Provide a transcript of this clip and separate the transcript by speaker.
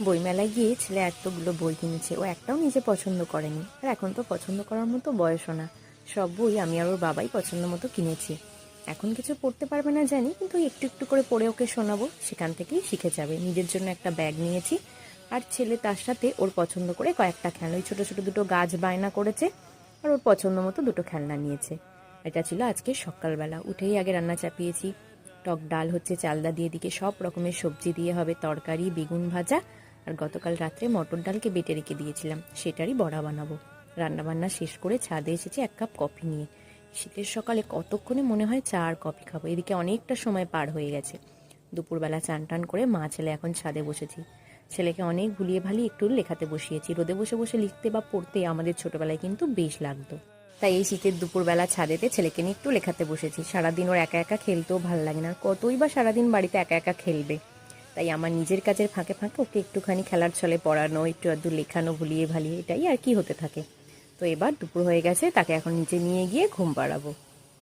Speaker 1: বইমেলায় গিয়ে ছেলে এতগুলো বই কিনেছে, ও একটাও নিজে পছন্দ করেনি। আর এখন তো পছন্দ করার মতো বয়সও না। সব বই আমি আর ওর বাবাই পছন্দ মতো কিনেছি। এখন কিছু পড়তে পারবে না জানি, কিন্তু একটু একটু করে পড়ে ওকে শোনাবো, সেখান থেকেই শিখে যাবে। নিজের জন্য একটা ব্যাগ নিয়েছি, আর ছেলে তার সাথে ওর পছন্দ করে কয়েকটা খেলনা, ওই ছোটো ছোটো দুটো গাছ বায়না করেছে, আর ওর পছন্দ মতো দুটো খেলনা নিয়েছে। এটা ছিল আজকে সকালবেলা। উঠেই আগে রান্না চাপিয়েছি। টক ডাল হচ্ছে, চালদা দিয়ে, দিকে সব রকমের সবজি দিয়ে হবে তরকারি, বেগুন ভাজা। আর গতকাল রাত্রে মটর ডালকে বেটে রেখে দিয়েছিলাম, সেটারই বড়া বানাবো। রান্নাবান্না শেষ করে ছাদে এসেছি এক কাপ কফি নিয়ে। শীতের সকালে কতক্ষণে মনে হয় চা আর কফি খাবো, এদিকে অনেকটা সময় পার হয়ে গেছে। দুপুরবেলা চান টান করে মা ছেলে এখন ছাদে বসেছি। ছেলেকে অনেক ভুলিয়ে ভালিয়ে একটু লেখাতে বসিয়েছি। রোদে বসে বসে লিখতে বা পড়তে আমাদের ছোটবেলায় কিন্তু বেশ লাগতো। তাই এই শীতের দুপুরবেলা ছাদেতে ছেলেকে নিয়ে একটু লেখাতে বসেছি। সারাদিন ওর একা একা খেলতেও ভালো লাগে না, কতই বা সারাদিন বাড়িতে একা একা খেলবে। তাই আমার নিজের কাজের ফাঁকে ফাঁকে ওকে একটুখানি খেলার ছলে পড়ানো, একটু আধটু লেখানো, ভুলিয়ে ভালিয়ে, এটাই আর কি হতে থাকে। তো এবার দুপুর হয়ে গেছে, তাকে এখন নিচে নিয়ে গিয়ে ঘুম পাড়াবো।